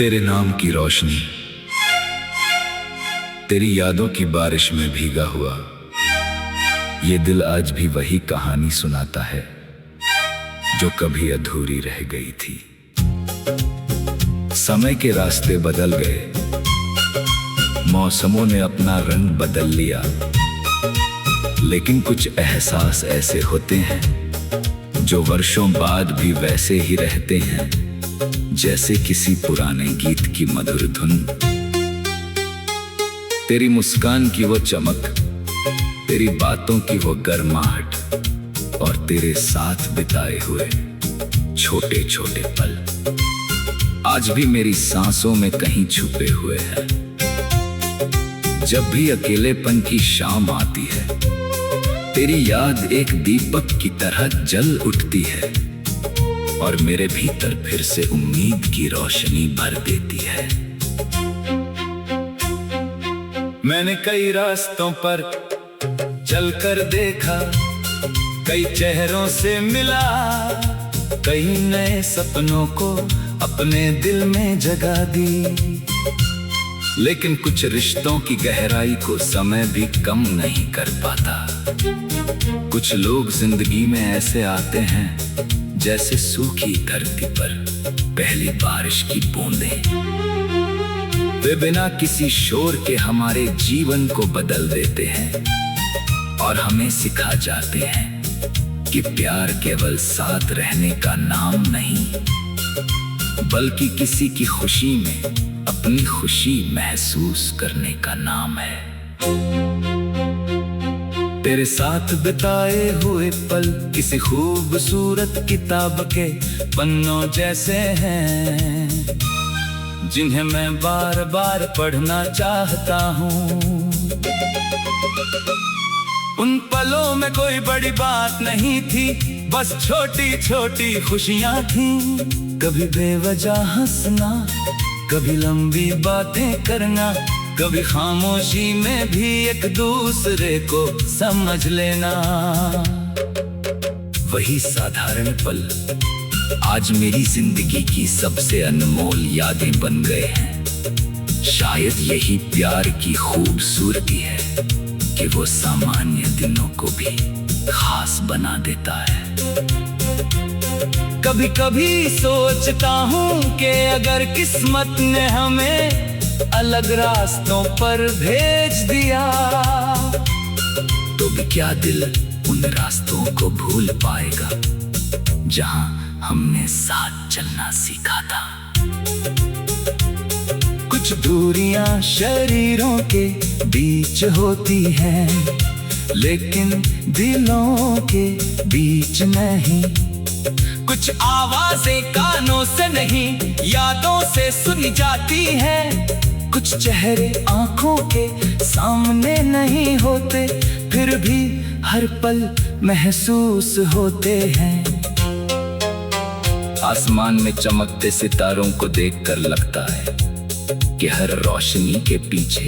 तेरे नाम की रोशनी, तेरी यादों की बारिश में भीगा हुआ, ये दिल आज भी वही कहानी सुनाता है जो कभी अधूरी रह गई थी। समय के रास्ते बदल गए, मौसमों ने अपना रंग बदल लिया, लेकिन कुछ एहसास ऐसे होते हैं जो वर्षों बाद भी वैसे ही रहते हैं, जैसे किसी पुराने गीत की मधुर धुन। तेरी मुस्कान की वो चमक, तेरी बातों की वो गर्माहट और तेरे साथ बिताए हुए छोटे छोटे पल आज भी मेरी सांसों में कहीं छुपे हुए हैं। जब भी अकेलेपन की शाम आती है, तेरी याद एक दीपक की तरह जल उठती है और मेरे भीतर फिर से उम्मीद की रोशनी भर देती है। मैंने कई रास्तों पर चलकर देखा, कई चेहरों से मिला, कई नए सपनों को अपने दिल में जगा दी, लेकिन कुछ रिश्तों की गहराई को समय भी कम नहीं कर पाता। कुछ लोग जिंदगी में ऐसे आते हैं जैसे सूखी धरती पर पहली बारिश की बूंदें। वे बिना किसी शोर के हमारे जीवन को बदल देते हैं और हमें सिखा जाते हैं कि प्यार केवल साथ रहने का नाम नहीं, बल्कि किसी की खुशी में अपनी खुशी महसूस करने का नाम है। तेरे साथ बिताए हुए पल किसी खूबसूरत किताब के पन्नों जैसे हैं, जिन्हें मैं बार बार पढ़ना चाहता हूँ। उन पलों में कोई बड़ी बात नहीं थी, बस छोटी छोटी खुशियाँ थीं। कभी बेवजह हंसना, कभी लंबी बातें करना, कभी खामोशी में भी एक दूसरे को समझ लेना। वही साधारण पल आज मेरी जिंदगी की सबसे अनमोल यादें बन गए हैं। शायद यही प्यार की खूबसूरती है कि वो सामान्य दिनों को भी खास बना देता है। कभी कभी सोचता हूँ कि अगर किस्मत ने हमें अलग रास्तों पर भेज दिया, तो भी क्या दिल उन रास्तों को भूल पाएगा जहां हमने साथ चलना सीखा था। कुछ दूरियां शरीरों के बीच होती हैं, लेकिन दिलों के बीच नहीं। कुछ आवाजें कानों से नहीं, यादों से सुनी जाती हैं। कुछ चेहरे आंखों के सामने नहीं होते, फिर भी हर पल महसूस होते हैं। आसमान में चमकते सितारों को देखकर लगता है कि हर रोशनी के पीछे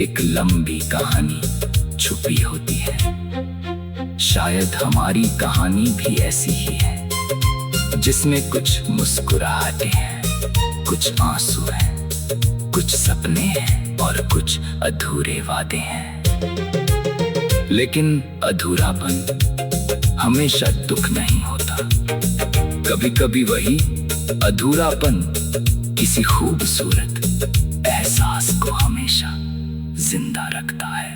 एक लंबी कहानी छुपी होती है। शायद हमारी कहानी भी ऐसी ही है, जिसमें कुछ मुस्कुराहटें हैं, कुछ आंसू हैं, कुछ सपने हैं और कुछ अधूरे वादे हैं। लेकिन अधूरापन हमेशा दुख नहीं होता। कभी कभी वही अधूरापन किसी खूबसूरत एहसास को हमेशा जिंदा रखता है।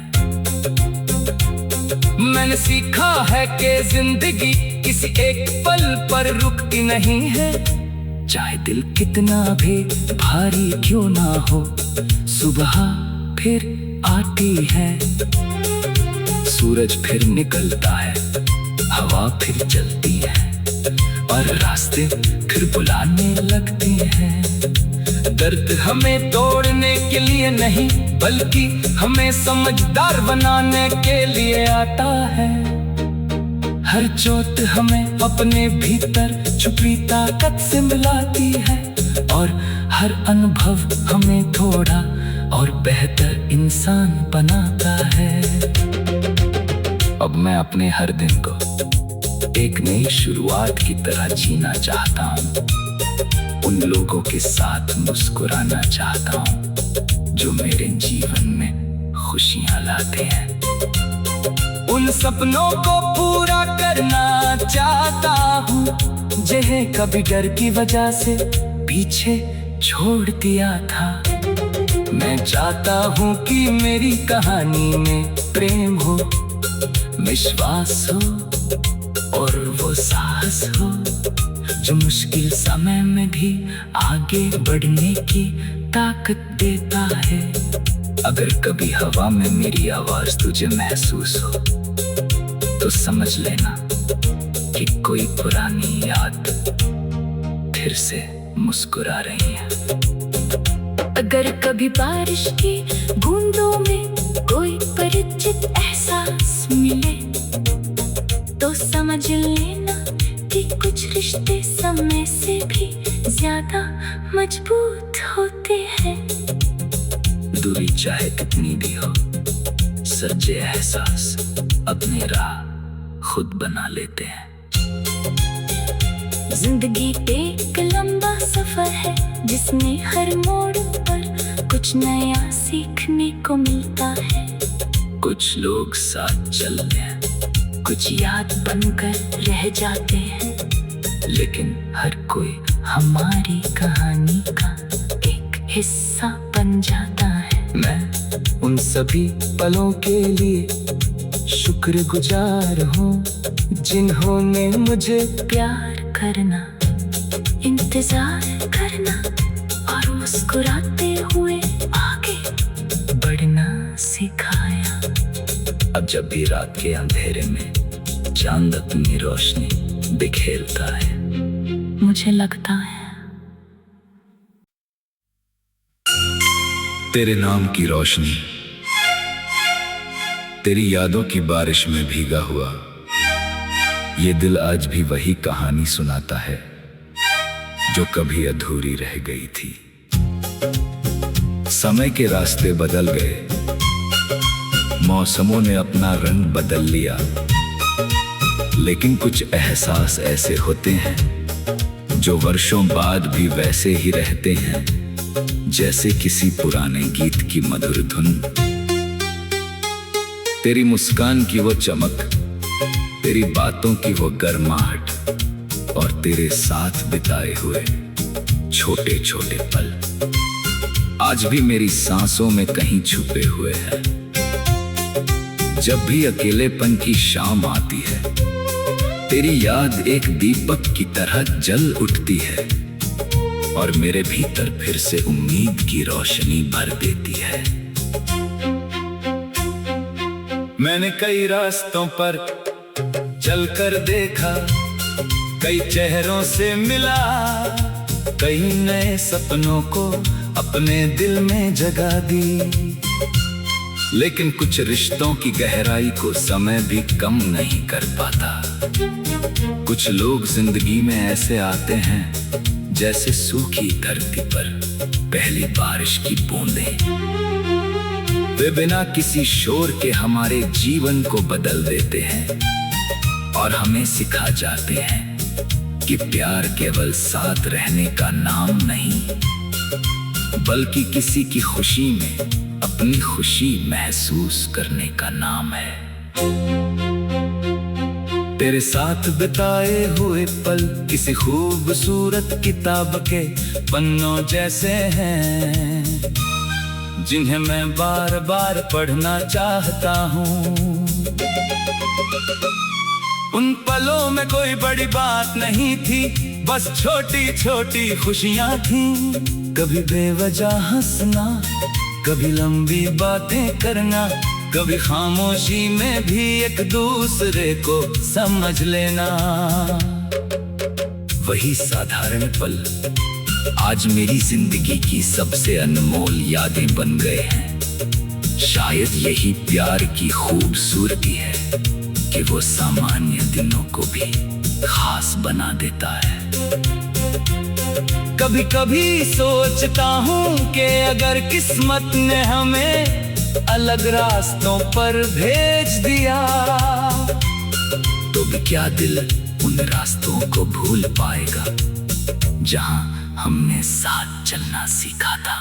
मैंने सीखा है कि जिंदगी किसी एक पल पर रुकती नहीं है। चाहे दिल कितना भी भारी क्यों ना हो, सुबह फिर आती है, सूरज फिर निकलता है, हवा फिर चलती है और रास्ते फिर बुलाने लगते हैं। दर्द हमें तोड़ने के लिए नहीं, बल्कि हमें समझदार बनाने के लिए आता है। हर चोट हमें अपने भीतर छुपी ताकत से मिलाती है और हर अनुभव हमें थोड़ा और बेहतर इंसान बनाता है। अब मैं अपने हर दिन को एक नई शुरुआत की तरह जीना चाहता हूँ। उन उन लोगों के साथ मुस्कुराना चाहता हूँ जो मेरे जीवन में खुशियां लाते हैं। उन सपनों को पूरा करना चाहता हूँ जिन्हें कभी डर की वजह से पीछे छोड़ दिया था। मैं चाहता हूँ कि मेरी कहानी में प्रेम हो, विश्वास हो और वो साहस हो जो मुश्किल समय में भी आगे बढ़ने की ताकत देता है। अगर कभी हवा में मेरी आवाज तुझे महसूस हो तो समझ लेना कि कोई पुरानी याद फिर से मुस्कुरा रही है। अगर कभी बारिश की बूंदों में कोई परिचित एहसास मिले तो समझ लेना कि कुछ रिश्ते समय से भी ज्यादा मजबूत होते हैं। दूरी चाहे कितनी भी हो, सच्चे एहसास अपनी राह खुद बना लेते हैं। जिंदगी एक लंबा सफर है जिसमें हर मोड़ पर कुछ नया सीखने को मिलता है। कुछ लोग साथ चलते हैं, कुछ याद बनकर रह जाते हैं, लेकिन हर कोई हमारी कहानी का एक हिस्सा बन जाता है। मैं उन सभी पलों के लिए शुक्रगुजार हूँ जिन्होंने मुझे प्यार करना, इंतजार करना और मुस्कुराते हुए आगे बढ़ना सिखाया। अब जब भी रात के अंधेरे में चांद अपनी रोशनी बिखेरता है, मुझे लगता है तेरे नाम की रोशनी, तेरी यादों की बारिश में भीगा हुआ ये दिल आज भी वही कहानी सुनाता है जो कभी अधूरी रह गई थी। समय के रास्ते बदल गए, मौसमों ने अपना रंग बदल लिया, लेकिन कुछ एहसास ऐसे होते हैं जो वर्षों बाद भी वैसे ही रहते हैं जैसे किसी पुराने गीत की मधुर धुन। तेरी मुस्कान की वो चमक, तेरी बातों की वो गर्माहट और तेरे साथ बिताए हुए छोटे छोटे पल आज भी मेरी सांसों में कहीं छुपे हुए हैं। जब भी अकेलेपन की शाम आती है, तेरी याद एक दीपक की तरह जल उठती है और मेरे भीतर फिर से उम्मीद की रोशनी भर देती है। मैंने कई रास्तों पर चलकर देखा, कई चेहरों से मिला, कई नए सपनों को अपने दिल में जगा दी, लेकिन कुछ रिश्तों की गहराई को समय भी कम नहीं कर पाता। कुछ लोग जिंदगी में ऐसे आते हैं जैसे सूखी धरती पर पहली बारिश की बूंदें। वे बिना किसी शोर के हमारे जीवन को बदल देते हैं और हमें सिखा जाते हैं कि प्यार केवल साथ रहने का नाम नहीं, बल्कि किसी की खुशी में अपनी खुशी महसूस करने का नाम है। तेरे साथ बिताए हुए पल किसी खूबसूरत किताब के पन्नों जैसे हैं, जिन्हें मैं बार बार पढ़ना चाहता हूँ। उन पलों में कोई बड़ी बात नहीं थी, बस छोटी छोटी खुशियाँ थीं। कभी बेवजह हंसना, कभी लंबी बातें करना, कभी खामोशी में भी एक दूसरे को समझ लेना। वही साधारण पल आज मेरी जिंदगी की सबसे अनमोल यादें बन गए हैं। शायद यही प्यार की खूबसूरती है कि वो सामान्य दिनों को भी खास बना देता है। कभी कभी सोचता हूँ कि अगर किस्मत ने हमें अलग रास्तों पर भेज दिया, तो भी क्या दिल उन रास्तों को भूल पाएगा जहाँ हमने साथ चलना सीखा था।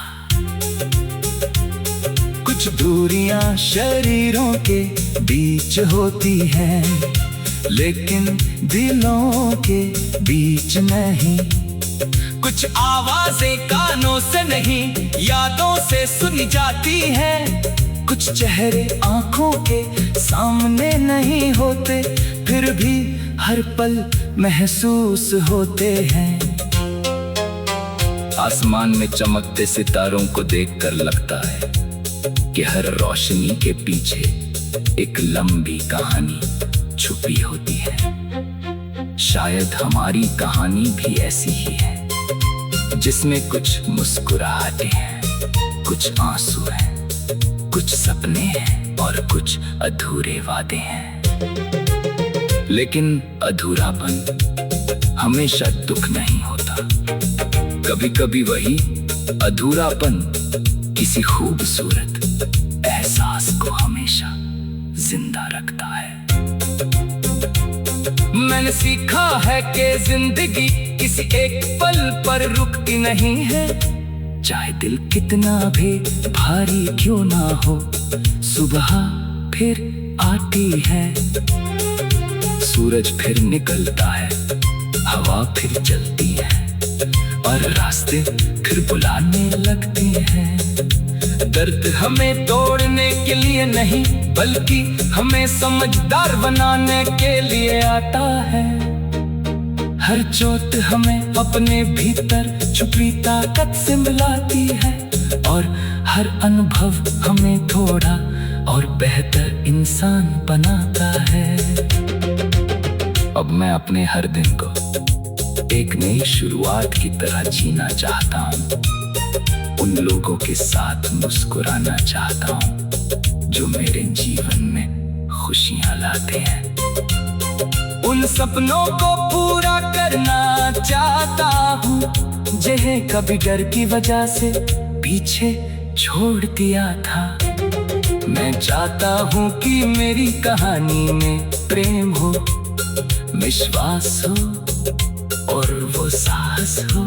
कुछ दूरियां शरीरों के बीच होती हैं, लेकिन दिलों के बीच नहीं। कुछ आवाजें कानों से नहीं, यादों से सुनी जाती हैं। कुछ चेहरे आंखों के सामने नहीं होते, फिर भी हर पल महसूस होते हैं। आसमान में चमकते सितारों को देखकर लगता है कि हर रोशनी के पीछे एक लंबी कहानी छुपी होती है। शायद हमारी कहानी भी ऐसी ही है, जिसमें कुछ मुस्कुराहटें हैं, कुछ आंसू हैं, कुछ सपने हैं और कुछ अधूरे वादे हैं। लेकिन अधूरापन हमेशा दुख नहीं होता। कभी कभी वही अधूरापन किसी खूबसूरत एहसास को हमेशा जिंदा रखता है। मैंने सीखा है कि जिंदगी किसी एक पल पर रुकती नहीं है। चाहे दिल कितना भी भारी क्यों ना हो, सुबह फिर आती है। सूरज फिर निकलता है, हवा फिर चलती है और रास्ते फिर बुलाने लगते हैं। दर्द हमें तोड़ने के लिए नहीं, बल्कि हमें समझदार बनाने के लिए आता है। हर चोट हमें अपने भीतर छुपी ताकत से मिलाती है, और हर अनुभव हमें थोड़ा और बेहतर इंसान बनाता है। अब मैं अपने हर दिन को एक नई शुरुआत की तरह जीना चाहता हूँ। उन लोगों के साथ मुस्कुराना चाहता हूँ जो मेरे जीवन में खुशियाँ लाते हैं। उन सपनों को पूरा करना चाहता हूँ जिन्हें कभी डर की वजह से पीछे छोड़ दिया था। मैं चाहता हूँ कि मेरी कहानी में प्रेम हो, विश्वास हो और वो साहस हो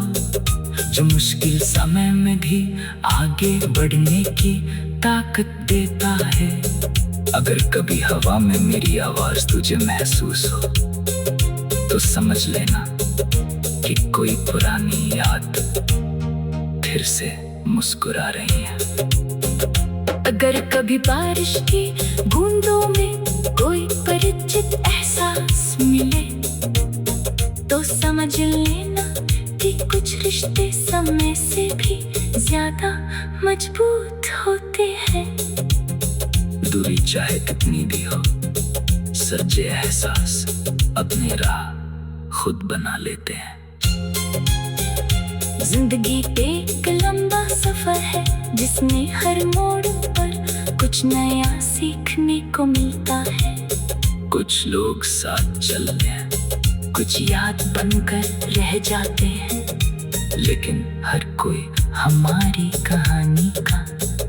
जो मुश्किल समय में भी आगे बढ़ने की ताकत देता है। अगर कभी हवा में मेरी आवाज तुझे महसूस हो तो समझ लेना कि कोई पुरानी याद फिर से मुस्कुरा रही है। अगर कभी बारिश की बूंदों में कोई परिचित एहसास मिले तो समझ लेना कि कुछ रिश्ते समय से भी ज्यादा मजबूत होते हैं। दूरी चाहे कितनी भी हो, सच्चे एहसास अपनी राह खुद बना लेते हैं। जिंदगी एक लंबा सफर है जिसमें हर मोड़ पर कुछ नया सीखने को मिलता है। कुछ लोग साथ चलते हैं, कुछ याद बनकर रह जाते हैं, लेकिन हर कोई हमारी कहानी का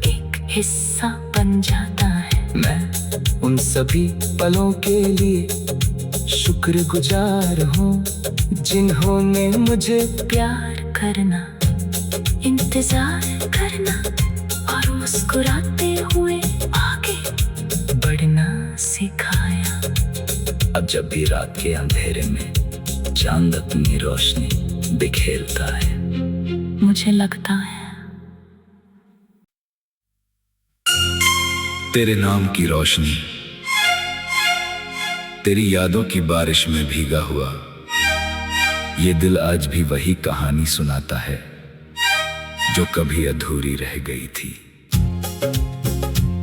एक हिस्सा बन जाता है। मैं उन सभी पलों के लिए शुक्रगुजार हूँ जिन्होंने मुझे प्यार करना, इंतजार करना और मुस्कुराते हुए आगे बढ़ना सिखाया। अब जब भी रात के अंधेरे में चांद अपनी रोशनी बिखेरता है, मुझे लगता है तेरे नाम की रोशनी, तेरी यादों की बारिश में भीगा हुआ ये दिल आज भी वही कहानी सुनाता है जो कभी अधूरी रह गई थी।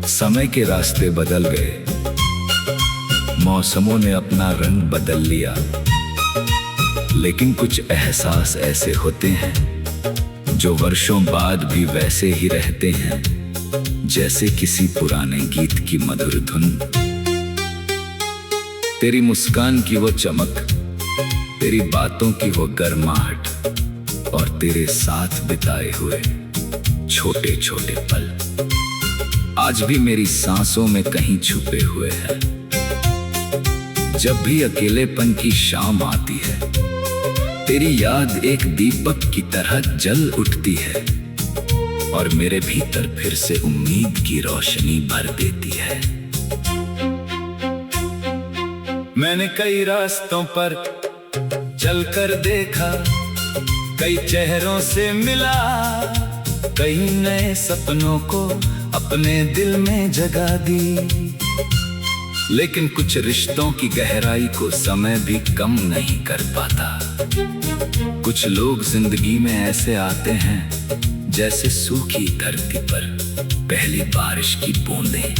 समय के रास्ते बदल गए, मौसमों ने अपना रंग बदल लिया, लेकिन कुछ एहसास ऐसे होते हैं जो वर्षों बाद भी वैसे ही रहते हैं जैसे किसी पुराने गीत की मधुर धुन। तेरी मुस्कान की वो चमक, तेरी बातों की वो गर्माहट और तेरे साथ बिताए हुए छोटे छोटे पल आज भी मेरी सांसों में कहीं छुपे हुए हैं। जब भी अकेलेपन की शाम आती है, तेरी याद एक दीपक की तरह जल उठती है और मेरे भीतर फिर से उम्मीद की रोशनी भर देती है। मैंने कई रास्तों पर चलकर देखा, कई चेहरों से मिला, कई नए सपनों को अपने दिल में जगा दी। लेकिन कुछ रिश्तों की गहराई को समय भी कम नहीं कर पाता। कुछ लोग जिंदगी में ऐसे आते हैं जैसे सूखी धरती पर पहली बारिश की बूंदें।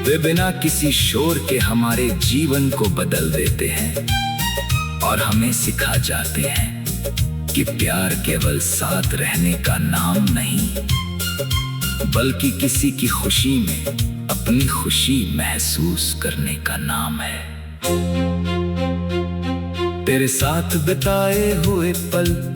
वे बिना किसी शोर के हमारे जीवन को बदल देते हैं और हमें सिखा जाते हैं कि प्यार केवल साथ रहने का नाम नहीं, बल्कि किसी की खुशी में अपनी खुशी महसूस करने का नाम है। तेरे साथ बिताए हुए पल